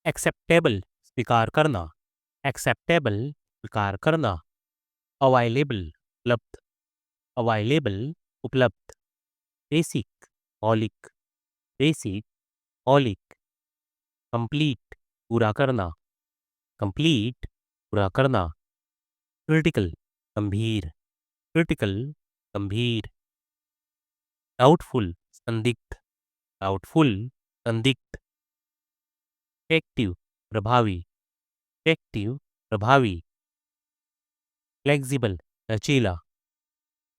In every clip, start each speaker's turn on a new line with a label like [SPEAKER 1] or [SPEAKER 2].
[SPEAKER 1] Acceptable स्वीकार करना, acceptable स्वीकार करना। अवाइलेबल उपलब्ध, अवाइलेबल उपलब्ध। बेसिक मौलिक, बेसिक मौलिक। कंप्लीट पूरा करना, कंप्लीट पूरा करना। क्रिटिकल गंभीर, क्रिटिकल गंभीर। डाउटफुल संदिग्ध, डाउटफुल संदिग्ध। एक्टिव प्रभावी, एक्टिव प्रभावी। फ्लेक्सिबल लचीला,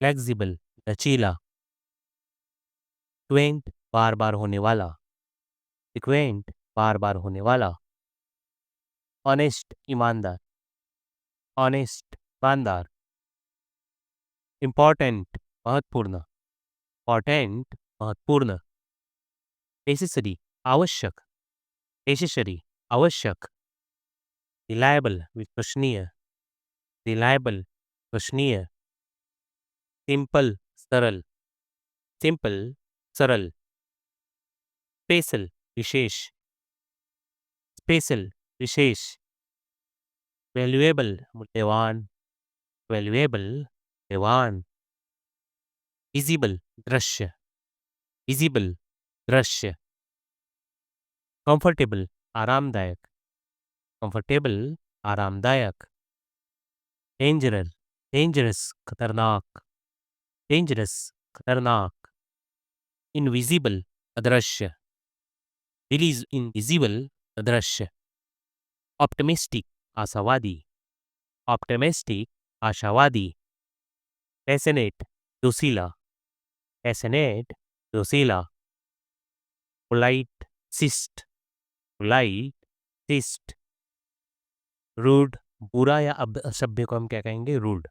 [SPEAKER 1] फ्लेक्सिबल लचीला। फ्रिक्वेंट बार बार होने वाला, फ्रिक्वेंट बार बार होने वाला। ऑनेस्ट ईमानदार, ऑनेस्ट ईमानदार। इम्पॉर्टेंट महत्वपूर्ण, इम्पॉर्टेंट महत्वपूर्ण। नेसेसरी आवश्यक, नेसेसरी आवश्यक। रिलायबल विश्वसनीय, रिलायबल विश्वसनीय। सिंपल सरल, सिंपल सरल। स्पेशल विशेष, स्पेशल विशेष। वैल्यूएबल मूल्यवान, वैल्यूएबल मूल्यवान। विजिबल दृश्य, विजिबल दृश्य। कंफर्टेबल आरामदायक, कंफर्टेबल आरामदायक। डेंजरस, डेंजरस खतरनाक, डेंजरस खतरनाक। इनविजिबल अदृश्य, इनविजिबल अदृश्य। ऑप्टिमिस्टिक आशावादी, ऑप्टिमिस्टिक आशावादी। पैशनेट जोशीला, पैशनेट जोशीला। पोलाइट शिष्ट, पोलाइट शिष्ट। रूड बुरा या असभ्य को हम क्या कहेंगे? रूड,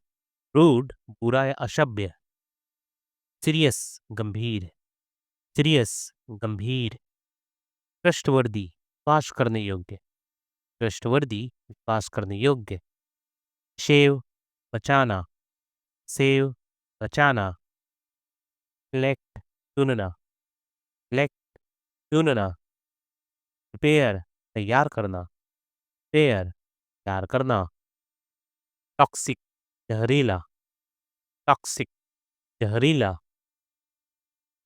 [SPEAKER 1] रूड बुरा या असभ्य। सीरियस गंभीर, सीरियस गंभीर। ट्रस्टवर्दी विश्वास करने योग्य, ट्रस्टवर्दी विश्वास करने योग्य। सेव बचाना, सेव बचाना। सिलेक्ट चुनना, सिलेक्ट चुनना। प्रिपेयर तैयार करना, प्रिपेयर तैयार करना। टॉक्सिक जहरीला, टॉक्सिक जहरीला।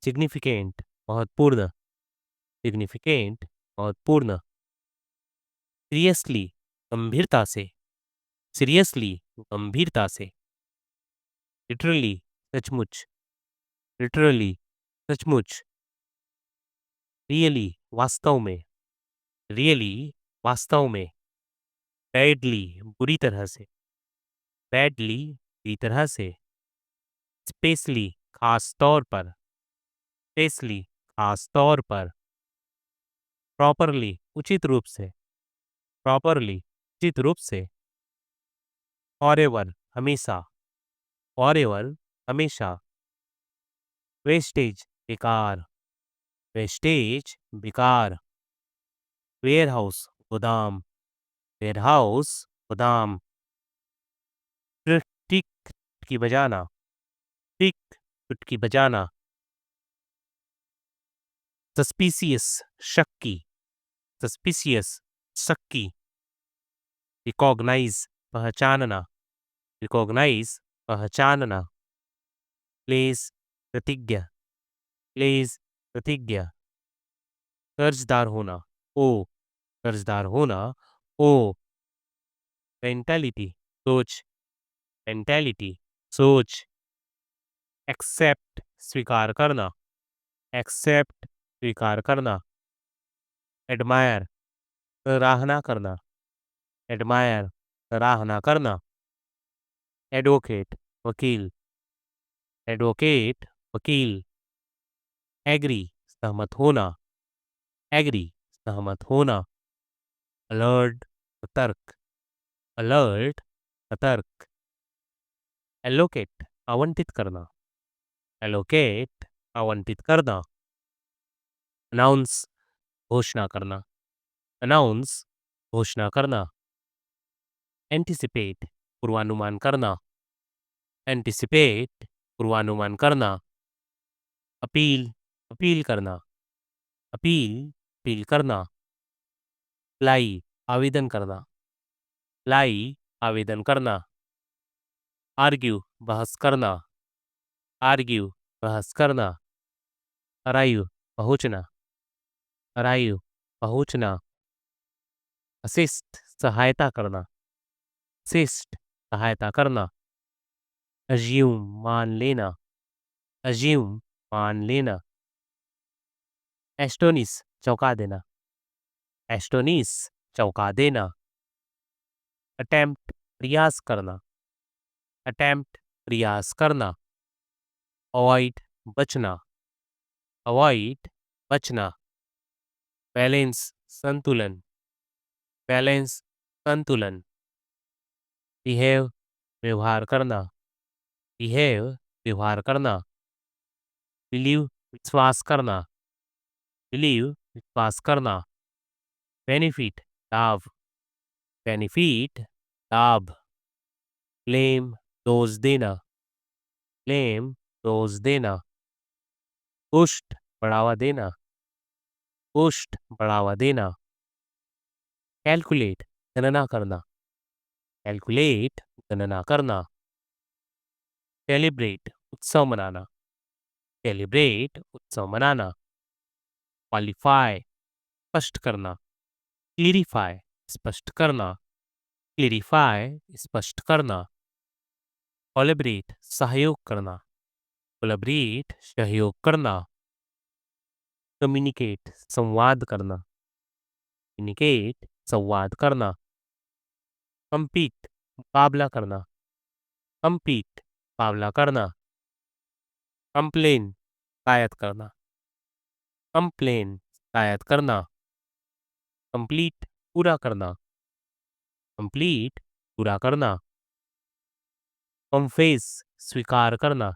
[SPEAKER 1] सिग्निफिकेंट महत्वपूर्ण, सिग्निफिकेंट महत्वपूर्ण। सीरियसली गंभीरता से, सीरियसली गंभीरता से। लिटरली सचमुच, लिटरली सचमुच। रियली वास्तव में, रियली वास्तव में। बैडली बुरी तरह से, बैडली बुरी तरह से। स्पेशली खास तौर पर, स्पेशली खास तौर पर। प्रॉपरली उचित रूप से, प्रॉपरली उचित रूप से। फॉरएवर हमेशा, फॉरएवर हमेशा। वेस्टेज बेकार, वेस्टेज बेकार। वेयरहाउस गोदाम, वेयरहाउस गोदाम। टिक चुटकी बजाना, टिक चुटकी बजाना। सस्पिशियस शक्की, सस्पिशियस शक्की। रिकॉग्नाइज पहचानना, रिकॉग्नाइज पहचानना। प्लेस प्रतिज्ञा, प्लेस प्रतिज्ञा। कर्जदार होना, ओ कर्जदार होना, ओ। मेंटालिटी सोच, मेंटालिटी सोच। एक्सेप्ट स्वीकार करना, एक्सेप्ट स्वीकार करना। एडमायर सराहना करना, एडमायर सराहना करना। एडवोकेट वकील, एडवोकेट वकील। एग्री सहमत होना, एग्री सहमत होना। अलर्ट सतर्क, अलर्ट सतर्क। एलोकेट आवंटित करना, एलोकेट आवंटित करना। अनाउंस घोषणा करना, अनाउंस घोषणा करना। एंटिसिपेट पूर्वानुमान करना, एंटिसिपेट पूर्वानुमान करना। अपील अपील करना, अपील अपील करना। अप्लाई आवेदन करना, अप्लाई आवेदन करना, आर्ग्यू बहस करना, आर्ग्यू बहस करना, अराइव पहुंचना, अराइव पहुंचना, असिस्ट सहायता करना, असिस्ट सहायता करना, अज्यूम मान लेना, अज्यूम मान लेना, एस्टोनिस चौंका देना, एस्टोनिस चौंका देना, अटेम्प्ट प्रयास करना, अटेम्प्ट प्रयास करना, अवॉइड बचना, अवॉइड बचना, बैलेंस संतुलन, बैलेंस संतुलन, बिहेव व्यवहार करना, बिहेव व्यवहार करना, बिलीव विश्वास करना, बिलीव विश्वास करना, बेनिफिट लाभ, बेनिफिट लाभ, क्लेम दोष देना, क्लेम दोष देना, पुष्ट बढ़ावा देना, पुष्ट बढ़ावा देना, कैलकुलेट गणना करना, कैलकुलेट गणना करना, सेलिब्रेट उत्सव मनाना, सेलिब्रेट उत्सव मनाना, क्वालिफाई स्पष्ट करना, क्लियरिफाई स्पष्ट करना, क्लियरिफाई स्पष्ट करना, कोलैबोरेट सहयोग करना, कोलैबोरेट सहयोग करना, कम्युनिकेट संवाद करना, कम्युनिकेट संवाद करना, compete मुकाबला करना, compete मुकाबला करना, कंप्लेन शिकायत करना, कंप्लेन शिकायत करना, कंप्लीट पूरा करना, कंप्लीट पूरा करना, कन्फेस स्वीकार करना,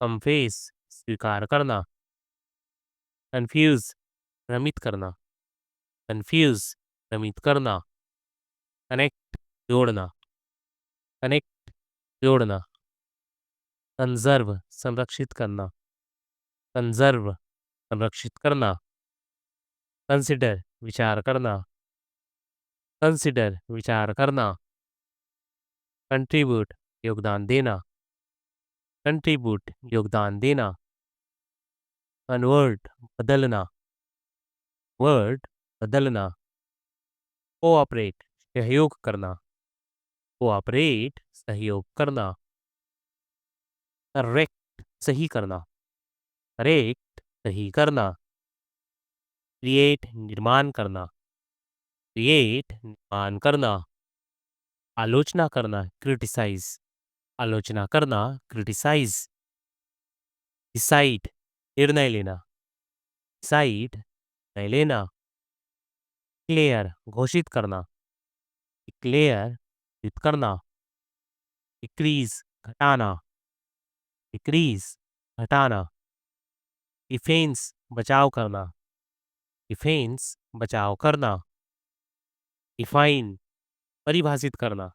[SPEAKER 1] कन्फेस स्वीकार करना, कंफ्यूज भ्रमित करना, कंफ्यूज भ्रमित करना, कनेक्ट जोड़ना, कनेक्ट जोड़ना, कंजर्व संरक्षित करना, कंजर्व संरक्षित करना, कंसिडर विचार करना, कंसिडर विचार करना, कंट्रीब्यूट योगदान देना, कंट्रीब्यूट योगदान देना, कन्वर्ट बदलना, वर्ड बदलना, कोऑपरेट सहयोग करना, कोऑपरेट सहयोग करना, करेक्ट सही करना, करेक्ट सही करना, क्रिएट निर्माण करना, क्रिएट निर्माण करना, आलोचना करना क्रिटिसाइज, आलोचना करना क्रिटिसाइज, डिसाइड निर्णय लेना, डिसाइड निर्णय लेना, क्लियर घोषित करना, डिक्लेयर घोषित करना, डिक्रीज घटाना, डिक्रीज घटाना, डिफेंस बचाव करना, डिफेंस बचाव करना, डिफाइन परिभाषित करना,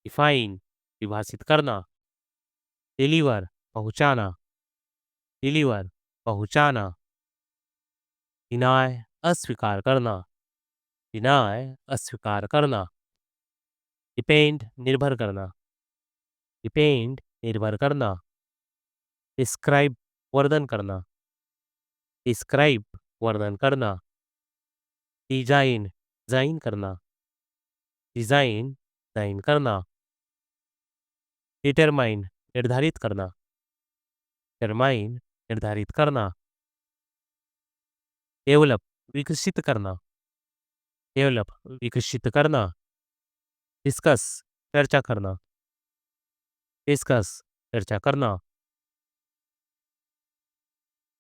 [SPEAKER 1] डिफाइन परिभाषित करना, डिलीवर पहुंचाना, डिलीवर पहुंचाना, डिनाय अस्वीकार करना, डिनाय अस्वीकार करना, डिपेंड निर्भर करना, डिपेंड निर्भर करना, डिस्क्राइब वर्णन करना, डिस्क्राइब वर्णन करना, डिजाइन डिजाइन करना, डिजाइन डिजाइन करना, डिटरमाइन निर्धारित करना, डिटरमाइन निर्धारित करना, डेवलप विकसित करना, डेवलप विकसित करना, डिस्कस चर्चा करना, डिस्कस चर्चा करना,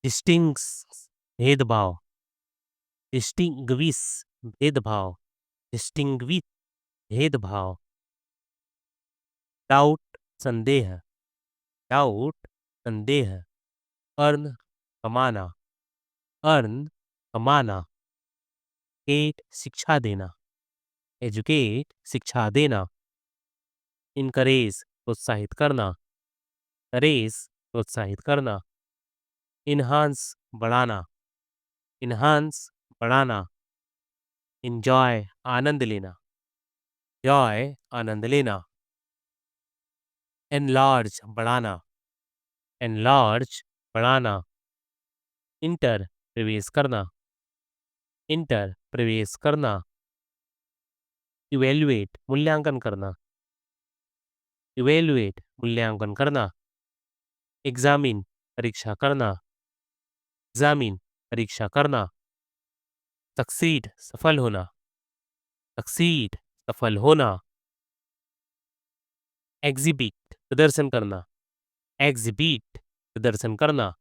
[SPEAKER 1] डिस्टिंग्स भेदभाव, डिस्टिंग्विश भेदभाव, डिस्टिंग्विश भेदभाव, डाउट संदेह, डाउट संदेह, अर्न कमाना, अर्न कमाना, एड शिक्षा देना, एजुकेट शिक्षा देना, इनकरेज प्रोत्साहित करना, करेज प्रोत्साहित करना, इन्हांस बढ़ाना, इन्हांस बढ़ाना, एन्जॉय आनंद लेना, जॉय आनंद लेना, एनलार्ज बढ़ाना, एनलार्ज बढ़ाना, इंटर प्रवेश करना, इंटर प्रवेश करना, इवैल्यूएट मूल्यांकन करना, इवैल्यूएट मूल्यांकन करना, एग्जामिन परीक्षा करना, एग्जामिन परीक्षा करना, सक्सीड सफल होना, सक्सीड सफल होना, एग्जिबिट प्रदर्शन करना, एग्जिबिट प्रदर्शन करना,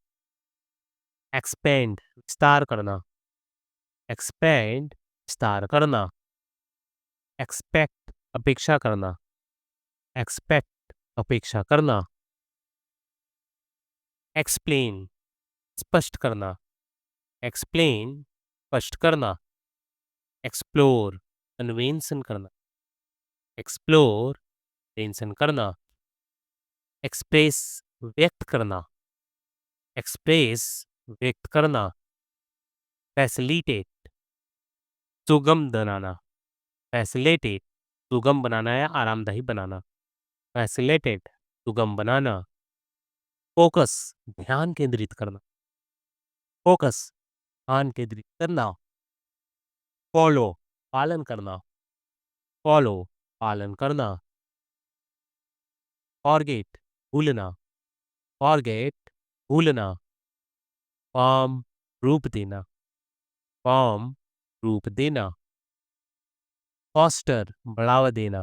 [SPEAKER 1] एक्सपेंड विस्तार करना, एक्सपेंड विस्तार करना, एक्सपेक्ट अपेक्षा करना, एक्सपेक्ट अपेक्षा करना, एक्सप्लेन स्पष्ट करना, एक्सप्लेन स्पष्ट करना, एक्सप्लोर अन्वेषण करना, एक्सप्लोर अन्वेषण करना, एक्सप्रेस व्यक्त करना, एक्सप्रेस व्यक्त करना, फैसिलिटेट सुगम बनाना, फैसिलिटेट सुगम बनाना या आरामदायी बनाना, फैसिलिटेट सुगम बनाना, फोकस ध्यान केंद्रित करना, फोकस ध्यान केंद्रित करना, फॉलो पालन करना, फॉलो पालन करना, फॉरगेट भूलना, फॉरगेट भूलना, फॉर्म रूप देना, फॉर्म रूप देना, फॉस्टर बढ़ावा देना,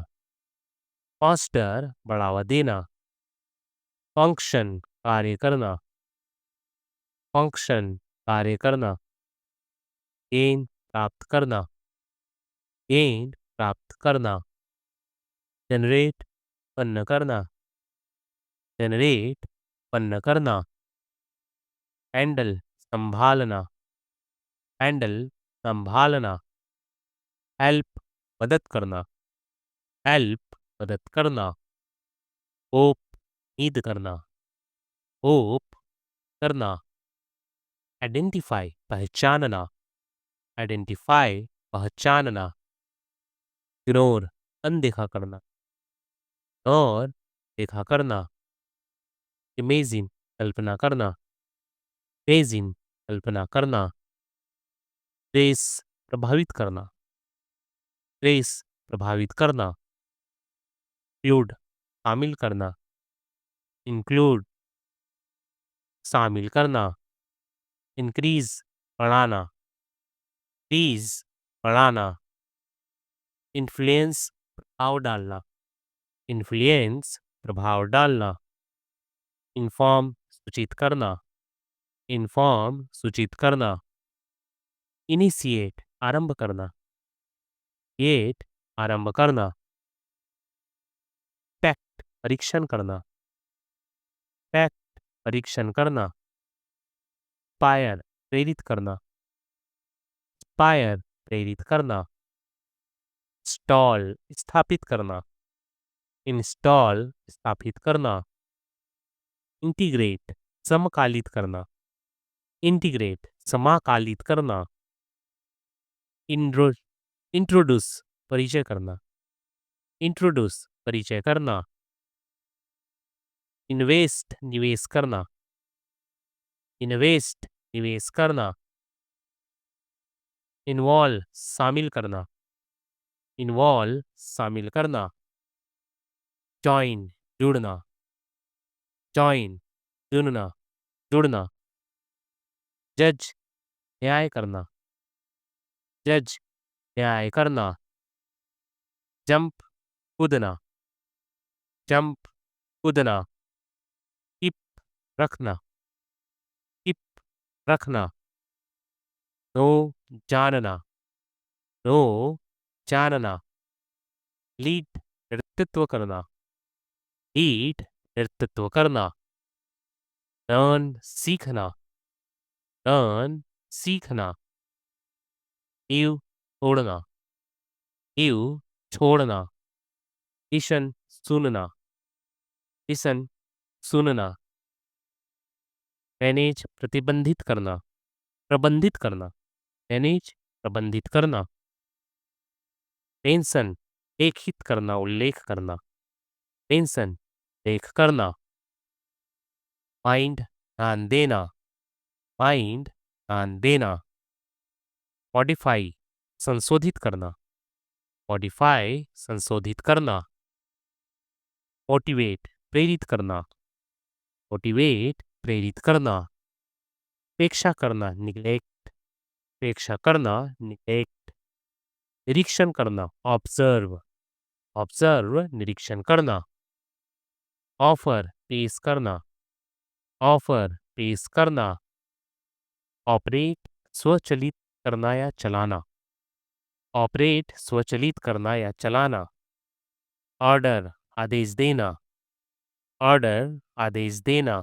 [SPEAKER 1] फॉस्टर बढ़ावा देना, फंक्शन कार्य करना, फंक्शन कार्य करना, गेन प्राप्त करना, गेन प्राप्त करना, जनरेट उत्पन्न करना, जनरेट उत्पन्न करना, हैंडल संभालना, हैंडल संभालना, हेल्प मदद करना, हेल्प मदद करना, होप उम्मीद करना, होप करना, आइडेंटिफाई पहचानना, आइडेंटिफाई पहचानना, इग्नोर अनदेखा करना, और देखा करना, इमेजिन कल्पना करना, इमेजिन कल्पना करना, ट्रेस प्रभावित करना, ट्रेस प्रभावित करना, इंक्लूड शामिल करना, इंक्लूड शामिल करना, इंक्रीज बढ़ाना, इंक्रीज बढ़ाना, इन्फ्लुएंस प्रभाव डालना, इन्फ्लुएंस प्रभाव डालना, इन्फॉर्म सूचित करना, इन्फॉर्म सूचित करना, इनिशिएट आरंभ करना, एट आरंभ करना, पैक्ट परीक्षण करना, पैक्ट परीक्षण करना, पायर प्रेरित करना, पायर प्रेरित करना, स्टॉल स्थापित करना, इंस्टॉल स्थापित करना, इंटीग्रेट समकालित करना, इंटीग्रेट समाकालित करना, इंड्रो इंट्रोड्यूस परिचय करना, इंट्रोड्यूस परिचय करना, इन्वेस्ट निवेश करना, इन्वेस्ट निवेश करना, इन्वॉल्व शामिल करना, इन्वॉल्व शामिल करना, जॉइन जुड़ना, जॉइन जुड़ना, जुड़ना, जज न्याय करना, जज न्याय करना, जंप कूदना, जंप कूदना, टिप रखना, टिप रखना, नो जानना, नो जानना, लीड नेतृत्व करना, लीड नेतृत्व करना, लर्न सीखना, लर्न सीखना, ईव छोड़ना, ईव छोड़ना, ईशन सुनना, ईशन सुनना, मैनेज प्रतिबंधित करना, प्रबंधित करना, मैनेज प्रबंधित करना, टेंशन एक हित करना, उल्लेख करना। टेंशन लेख करना। माइंड ध्यान देना। माइंड ध्यान देना। मॉडिफाई संशोधित करना। मॉडिफाई संशोधित करना। मोटिवेट प्रेरित करना। मोटिवेट प्रेरित करना। अपेक्षा करना, निग्लेक्ट। अपेक्षा करना, निग्लेक्ट। निरीक्षण करना, ऑब्जर्व। ऑब्जर्व निरीक्षण करना। ऑफर पेश करना। ऑफर पेश करना। ऑपरेट स्वचालित करना या चलाना। ऑपरेट स्वचालित करना या चलाना। ऑर्डर आदेश देना। ऑर्डर आदेश देना।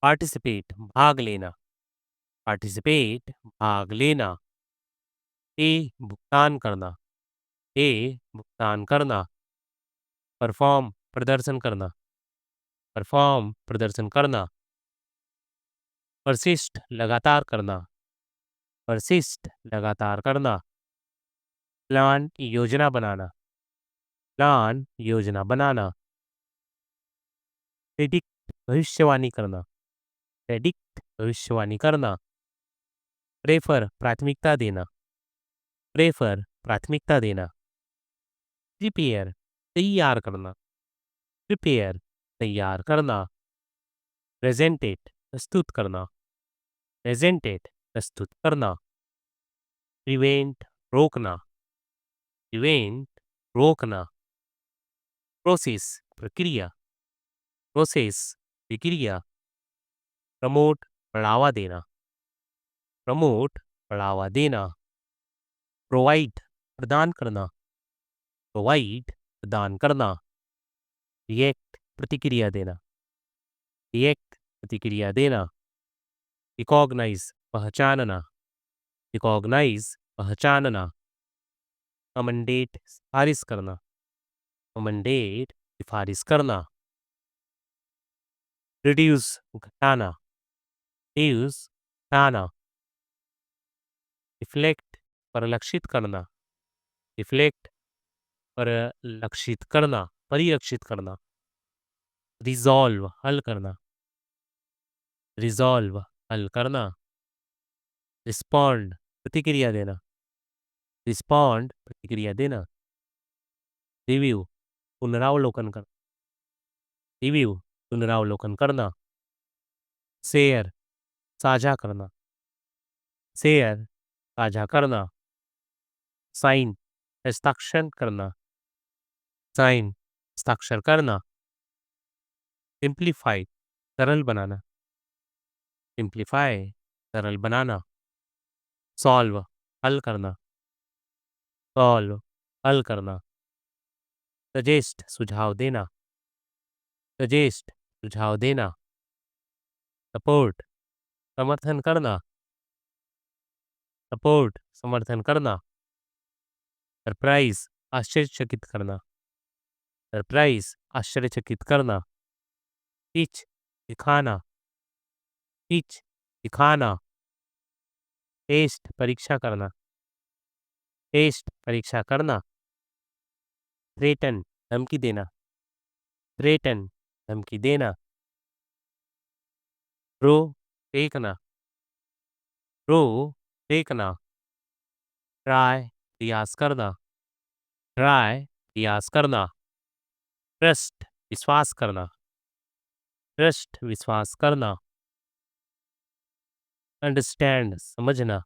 [SPEAKER 1] पार्टिसिपेट भाग लेना। पार्टिसिपेट भाग लेना। ए भुगतान करना। ए भुगतान करना। परफॉर्म प्रदर्शन करना। परफॉर्म प्रदर्शन करना। परसिस्ट लगातार करना। परसिस्ट लगातार करना। प्लान योजना बनाना। प्लान योजना बनाना। प्रेडिक्ट भविष्यवाणी करना। प्रेडिक्ट भविष्यवाणी करना। प्रेफर प्राथमिकता देना। प्रेफर प्राथमिकता देना। प्रिपेयर तैयार करना। प्रिपेयर तैयार करना। प्रेजेंटेट प्रस्तुत करना। प्रेजेंटेट प्रस्तुत करना। प्रिवेंट रोकना। प्रिवेंट रोकना। प्रोसेस प्रक्रिया। प्रोसेस प्रक्रिया। प्रमोट बढ़ावा देना। प्रमोट बढ़ावा देना। प्रोवाइड प्रदान करना। प्रोवाइड प्रदान करना। रिएक्ट प्रतिक्रिया देना। रिएक्ट प्रतिक्रिया देना। रिकॉग्नाइज पहचानना। रिकॉग्नाइज पहचानना। कमेंडेट सिफारिश करना। कमेंडेट सिफारिश करना। रिड्यूस घटाना। रिड्यूस घटाना। रिफ्लेक्ट परिलक्षित करना। रिफ्लेक्ट परिलक्षित करना, परिलक्षित करना। रिजॉल्व हल करना। रिजॉल्व हल करना। रिस्पॉन्ड प्रतिक्रिया देना। रिस्पॉन्ड प्रतिक्रिया देना। रिव्यू पुनरावलोकन करना। रिव्यू पुनरावलोकन करना। शेयर साझा करना। शेयर साझा करना। साइन हस्ताक्षर करना। साइन हस्ताक्षर करना। सिंप्लीफाई सरल बनाना। सिंप्लीफाई सरल बनाना। सॉल्व हल करना। सॉल्व हल करना। सजेस्ट सुझाव देना। सजेस्ट सुझाव देना। सपोर्ट समर्थन करना। सपोर्ट समर्थन करना। सरप्राइज आश्चर्यचकित करना। सरप्राइज आश्चर्यचकित करना। टीच दिखाना। टीच दिखाना। टेस्ट परीक्षा करना। टेस्ट परीक्षा करना। थ्रेटन धमकी देना। थ्रेटन धमकी देना। रो फेंकना। रो फेंकना। ट्राई प्रयास करना। ट्राई प्रयास करना। ट्रस्ट विश्वास करना। ट्रस्ट विश्वास करना। अंडरस्टैंड समझना।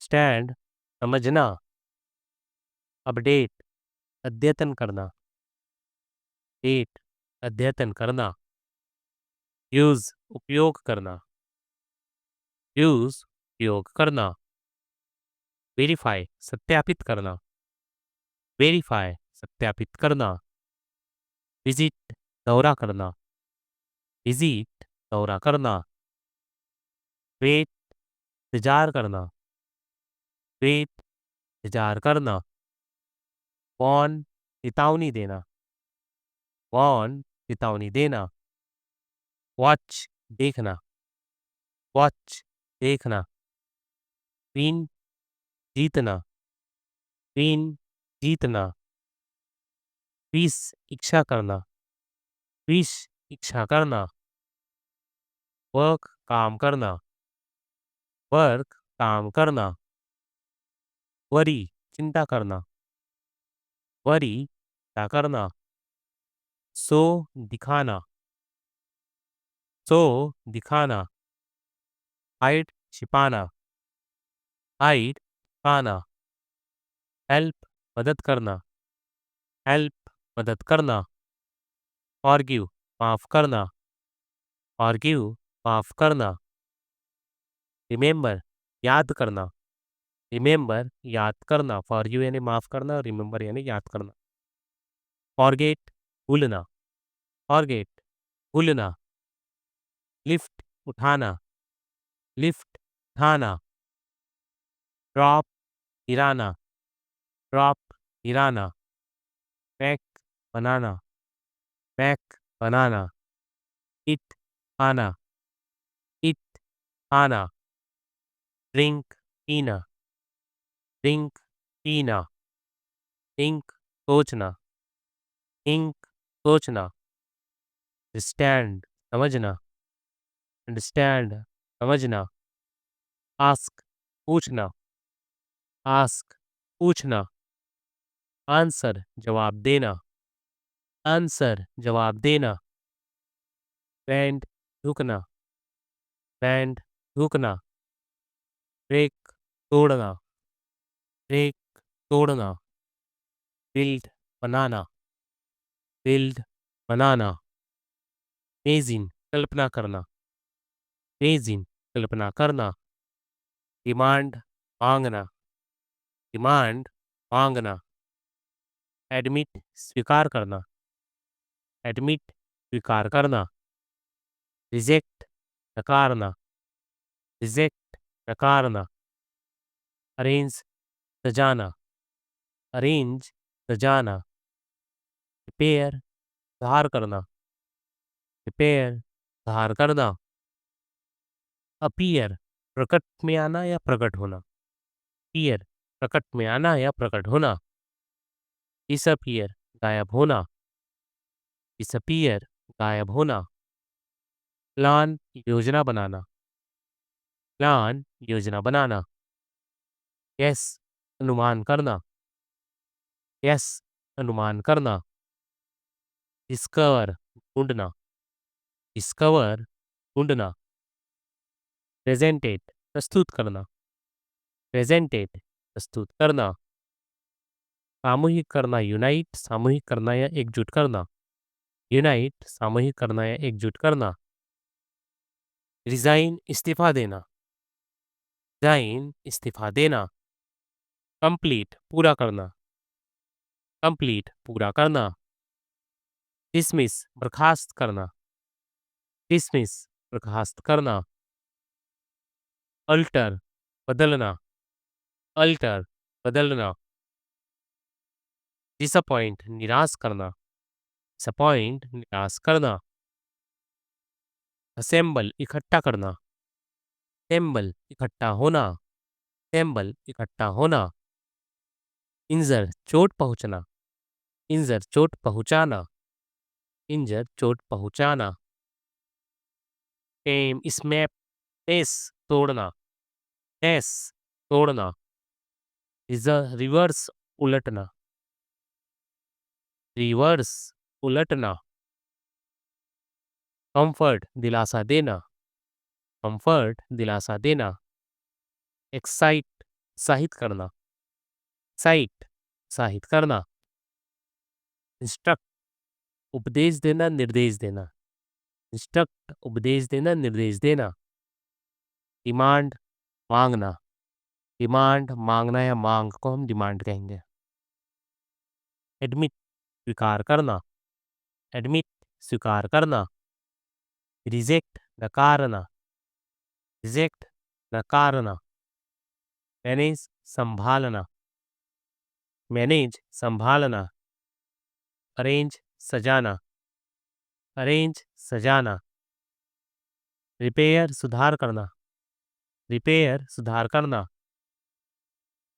[SPEAKER 1] स्टैंड समझना। अपडेट अद्यतन करना। डेट अद्यतन करना। यूज उपयोग करना। यूज उपयोग करना। वेरीफाई सत्यापित करना। वेरीफाई सत्यापित करना। विजिट दौरा करना। विजिट दौरा करना। वेट इंतजार करना। वेट इंतजार करना। वॉर्न चेतावनी देना। वॉर्न चेतावनी देना। वॉच देखना। वॉच देखना। विन जीतना। विन जीतना, विश इच्छा करना, विश इच्छा करना, वर्क काम करना, वर्क काम करना, वरी चिंता करना, वरी चिंता करना, सो दिखाना, सो दिखाना, हाइड छिपाना, हाइड छिपाना, हेल्प मदद करना, हेल्प मदद करना, फॉरगिव माफ करना, फॉरगिव माफ करना, रिमेंबर याद करना, रिमेंबर याद करना, फॉरगिव यानी माफ करना, रिमेंबर यानी याद करना, फॉरगेट भूलना, फॉरगेट भूलना, लिफ्ट उठाना, लिफ्ट उठाना, ड्रॉप गिराना, ड्रॉप गिराना, pack banana, pack banana, it खाना, इट खाना, ड्रिंक पीना, ड्रिंक पीना, इंक सोचना, इंक सोचना, स्टैंड समझना, अंडरस्टैंड समझना, आस्क पूछना, आस्क पूछना, आंसर जवाब देना, आंसर जवाब देना, बैंड झुकना, बैंड झुकना, ब्रेक तोड़ना, ब्रेक तोड़ना, बिल्ड बनाना, बिल्ड बनाना, मेजिन कल्पना करना, मेजिन कल्पना करना, डिमांड मांगना, डिमांड मांगना, एडमिट स्वीकार करना, एडमिट स्वीकार करना, रिजेक्ट नकारना, रिजेक्ट नकारना, अरेंज सजाना, अरेंज सजाना, रिपेयर सुधार करना, रिपेयर सुधार करना, अपीयर प्रकट में आना या प्रकट होना, अपीयर प्रकट में आना या प्रकट होना, डिसअपीयर गायब होना, डिसअपीयर गायब होना, प्लान योजना बनाना, प्लान योजना बनाना, यस अनुमान करना, यस अनुमान करना, डिस्कवर ढूंढना, डिस्कवर ढूंढना, प्रेजेंटेट प्रस्तुत करना, प्रेजेंटेट प्रस्तुत करना, सामूहिक करना यूनाइट सामूहिक करना या एकजुट करना, यूनाइट सामूहिक करना या एकजुट करना, रिजाइन इस्तीफा देना, रिजाइन इस्तीफा देना, कंप्लीट पूरा करना, कंप्लीट पूरा करना, डिसमिस बर्खास्त करना, डिसमिस बर्खास्त करना, अल्टर बदलना, अल्टर बदलना, डिसअपॉइंट निराश करना, डिसअपॉइंट निराश करना, असेंबल इकट्ठा करना, असेंबल इकट्ठा होना, असेंबल इकट्ठा होना, इंजर चोट पहुंचना, इंजर चोट पहुंचाना, इंजर चोट पहुंचाना, टेम स्मैप टेस तोड़ना, टेस तोड़ना, रिवर्स उलटना, रिवर्स उलटना, कंफर्ट दिलासा देना, कंफर्ट दिलासा देना, एक्साइट उत्साहित करना, एक्साइट उत्साहित करना, इंस्ट्रक्ट उपदेश देना निर्देश देना, इंस्ट्रक्ट उपदेश देना निर्देश देना, डिमांड मांगना, डिमांड मांगना या मांग को हम डिमांड कहेंगे, एडमिट स्वीकार करना, एडमिट स्वीकार करना, रिजेक्ट नकारना, रिजेक्ट नकारना, मैनेज संभालना, मैनेज संभालना, अरेंज सजाना, अरेंज सजाना, रिपेयर सुधार करना, रिपेयर सुधार करना,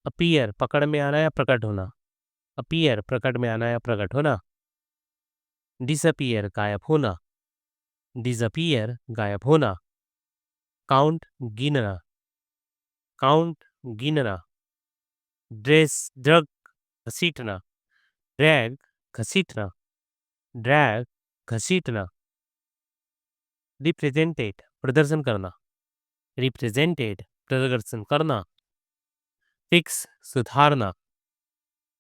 [SPEAKER 1] अपीयर पकड़ में आना या प्रकट होना, अपीयर प्रकट में आना या प्रकट होना, डिसअपीयर गायब होना, डिसअपीयर गायब होना, काउंट गिनना, काउंट गिनना, ड्रग घसीटना, ड्रैग घसीटना, ड्रैग घसीटना, रिप्रेजेंटेड प्रदर्शन करना, रिप्रेजेंटेड प्रदर्शन करना, फिक्स सुधारना,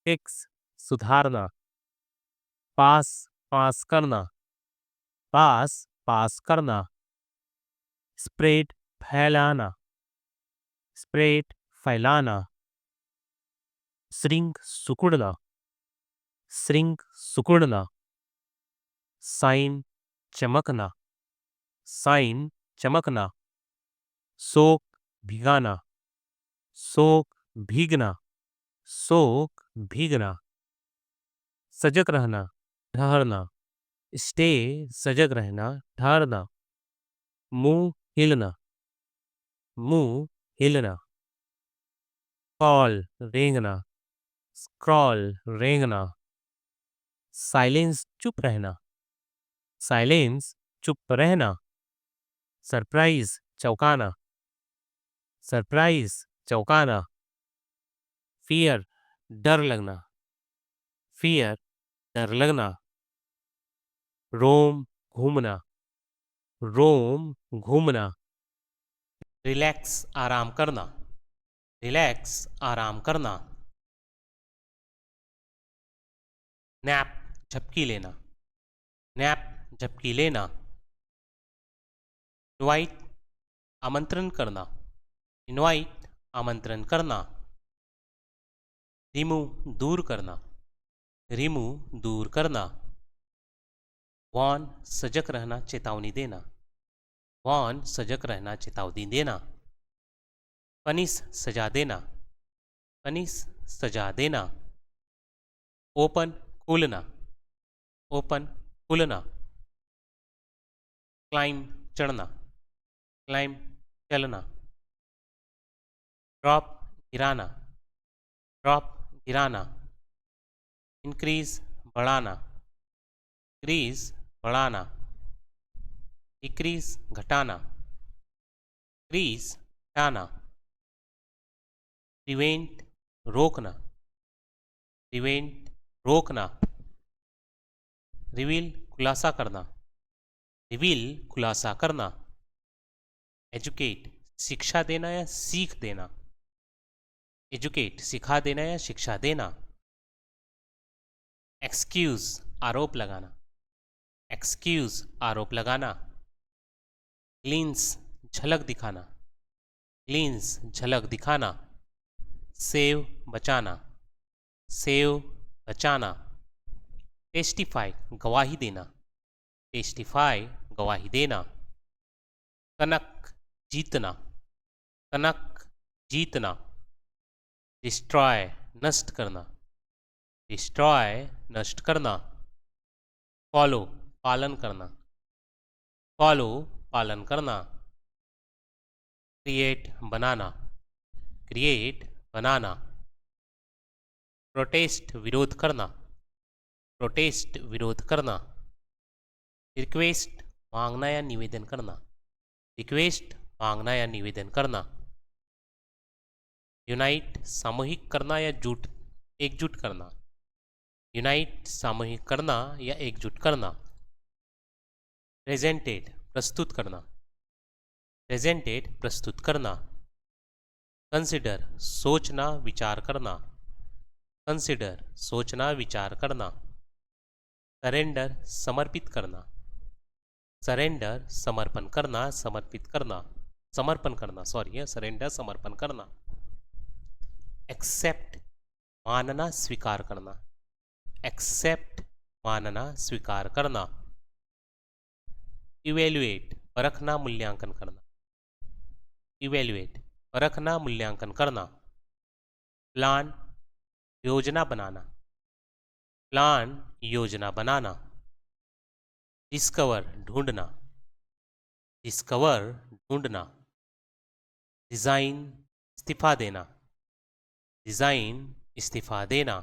[SPEAKER 1] फिक्स सुधारना, पास पास करना, पास पास करना, स्प्रेड फैलाना, स्प्रेड फैलाना, श्रिंक सिकुड़ना, श्रिंक सिकुड़ना, साइन चमकना, साइन चमकना, सोक भिगाना, सोक भीगना, सोक भीगना, सजग रहना, ठहरना, स्टे सजग रहना, ठहरना, मुंह हिलना, मुंह हिलना, कॉल रेंगना, स्क्रॉल रेंगना, साइलेंस चुप रहना, साइलेंस चुप रहना, सरप्राइज चौंकाना, सरप्राइज चौंकाना, फियर डर लगना, फियर डर लगना, रोम घूमना, रोम घूमना, रिलैक्स आराम करना, रिलैक्स आराम करना, नैप झपकी लेना, नैप झपकी लेना, इनवाइट आमंत्रण करना, इनवाइट आमंत्रण करना, रिमूव दूर करना, रिमूव दूर करना, वॉर्न सजग रहना चेतावनी देना, वॉर्न सजग रहना चेतावनी देना, पनिश सजा देना, पनिश सजा देना, ओपन खोलना, ओपन खुलना, क्लाइम चढ़ना, क्लाइम चलना, ड्रॉप गिराना, ड्रॉप गिराना, इंक्रीज बढ़ाना, इंक्रीज बढ़ाना, डिक्रीज घटाना, डिक्रीज घटाना, प्रिवेंट रोकना, प्रिवेंट रोकना, रिवील खुलासा करना, रिवील खुलासा करना, एजुकेट शिक्षा देना या सीख देना, एजुकेट सिखा देना या शिक्षा देना, एक्सक्यूज आरोप लगाना, एक्सक्यूज आरोप लगाना, ग्लिंस झलक दिखाना, ग्लिंस झलक दिखाना, सेव बचाना, सेव बचाना, टेस्टिफाई गवाही देना, टेस्टिफाई गवाही देना, कनक जीतना, कनक जीतना, डिस्ट्रॉय नष्ट करना, डिस्ट्रॉय नष्ट करना, फॉलो पालन करना, फॉलो पालन करना, क्रिएट बनाना, क्रिएट बनाना, प्रोटेस्ट विरोध करना, प्रोटेस्ट विरोध करना, रिक्वेस्ट मांगना या निवेदन करना, रिक्वेस्ट मांगना या निवेदन करना, यूनाइट सामूहिक करना या जुट एकजुट करना, यूनाइट सामूहिक करना या एकजुट करना, प्रेजेंटेड प्रस्तुत करना, प्रेजेंटेड प्रस्तुत करना, कंसिडर सोचना विचार करना, कंसिडर सोचना विचार करना, सरेंडर समर्पित करना, सरेंडर समर्पण करना, समर्पित करना, समर्पण करना, सॉरी सरेंडर समर्पण करना, एक्सेप्ट मानना स्वीकार करना, एक्सेप्ट मानना स्वीकार करना, इवेल्युएट परखना मूल्यांकन करना, इवेल्युएट परखना मूल्यांकन करना, प्लान योजना बनाना, प्लान योजना बनाना, डिस्कवर ढूंढना, डिस्कवर ढूंढना, डिज़ाइन इस्तीफा देना, रिजाइन इस्तीफा देना,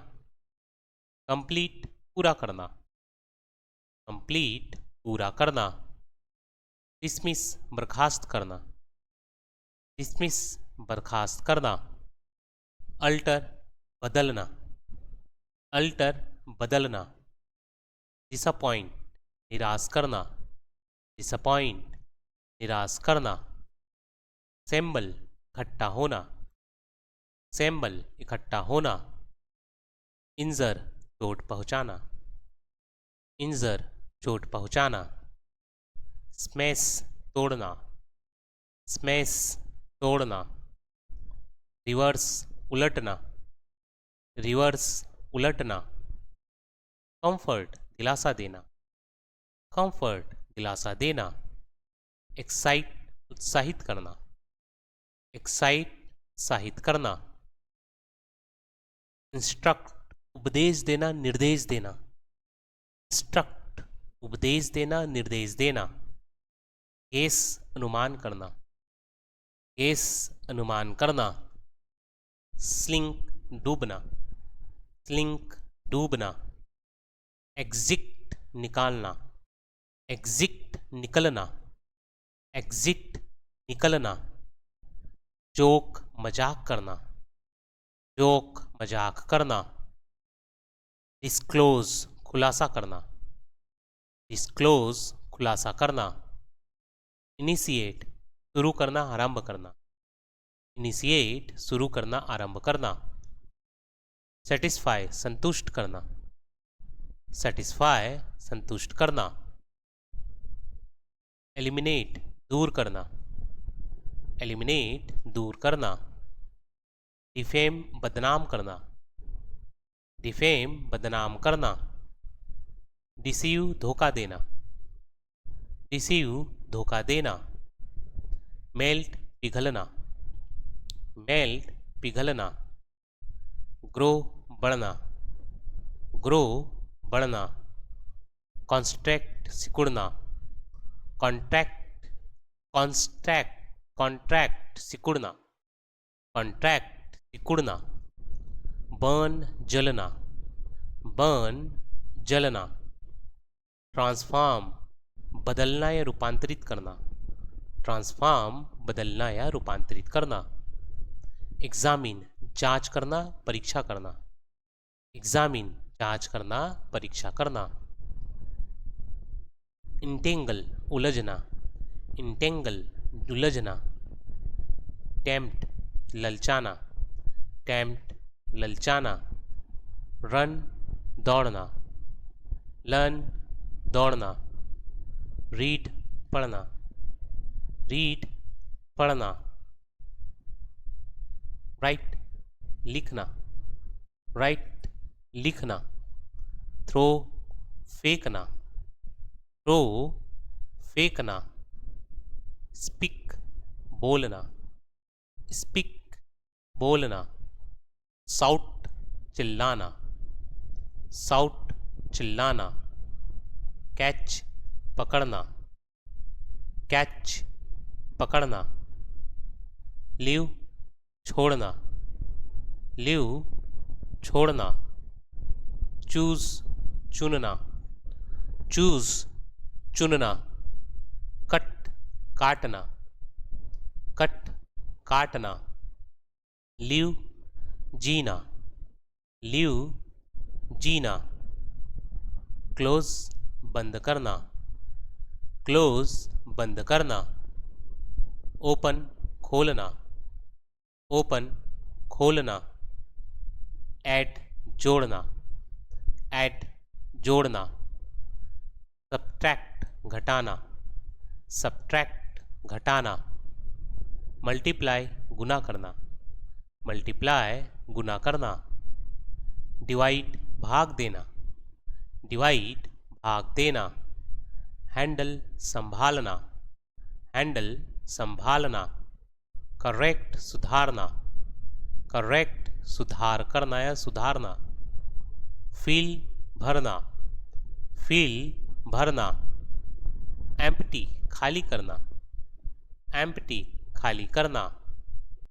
[SPEAKER 1] कंप्लीट पूरा करना, कंप्लीट पूरा करना, डिसमिस बर्खास्त करना, डिसमिस बर्खास्त करना, अल्टर बदलना, अल्टर बदलना, डिसअपॉइंट निराश करना, डिसअपॉइंट निराश करना, सेम्बल इकट्ठा होना, सेम्बल इकट्ठा होना, इंजर चोट पहुंचाना, इंजर चोट पहुंचाना, स्मैश तोड़ना, स्मैश तोड़ना, रिवर्स उलटना, रिवर्स उलटना, कंफर्ट दिलासा देना, कंफर्ट दिलासा देना, एक्साइट उत्साहित करना, एक्साइट उत्साहित करना, इंस्ट्रक्ट उपदेश देना, निर्देश देना, इंस्ट्रक्ट उपदेश देना, निर्देश देना, केस अनुमान करना, केस अनुमान करना, स्लिंक डूबना, स्लिंक डूबना, एग्जिट निकालना, एग्जिट निकलना, एग्जिट निकलना, जोक मजाक करना, जोक मजाक करना, डिस्क्लोज खुलासा करना, डिस्क्लोज खुलासा करना, इनिशिएट शुरू करना, आरंभ करना, इनिशिएट शुरू करना, आरंभ करना, सेटिस्फाई संतुष्ट करना, सेटिस्फाई संतुष्ट करना, एलिमिनेट दूर करना, एलिमिनेट दूर करना, डिफेम बदनाम करना, डिफेम बदनाम करना, डिसीव धोखा देना, डिसीव धोखा देना, मेल्ट पिघलना, मेल्ट पिघलना, ग्रो बढ़ना, ग्रो बढ़ना, कॉन्स्ट्रैक्ट सिकुड़ना, कॉन्ट्रैक्ट कॉन्स्ट्रैक्ट कॉन्ट्रैक्ट सिकुड़ना, कॉन्ट्रैक्ट सिकुड़ना, बर्न जलना, बर्न जलना, ट्रांसफॉर्म बदलना या रूपांतरित करना, ट्रांसफॉर्म बदलना या रूपांतरित करना, एग्जामिन जांच करना, परीक्षा करना, एग्जामिन जांच करना, परीक्षा करना, इंटेंगल उलझना, इंटेंगल उलझना, टेम्प्ट ललचाना, टेम्प्ट ललचाना, रन दौड़ना, लर्न दौड़ना, रीड पढ़ना, रीड पढ़ना, राइट लिखना, राइट लिखना, थ्रो फेंकना, थ्रो फेंकना, स्पीक बोलना, स्पीक बोलना, साउट चिल्लाना, साउट चिल्लाना, कैच पकड़ना, कैच पकड़ना, लीव छोड़ना, लीव छोड़ना, चूज चुनना, चूज चुनना, कट काटना, कट काटना, लीव जीना, लीव जीना, क्लोज बंद करना, क्लोज बंद करना, ओपन खोलना, ओपन खोलना, ऐड जोड़ना, ऐड जोड़ना, सब्ट्रैक्ट घटाना, सब्ट्रैक्ट घटाना, मल्टीप्लाई गुना करना, मल्टीप्लाई गुना करना, डिवाइड भाग देना, डिवाइड भाग देना, हैंडल संभालना, हैंडल संभालना, करेक्ट सुधारना, करेक्ट सुधार करना या सुधारना, फील भरना, फील भरना, एम्प्टी खाली करना, एम्प्टी खाली करना,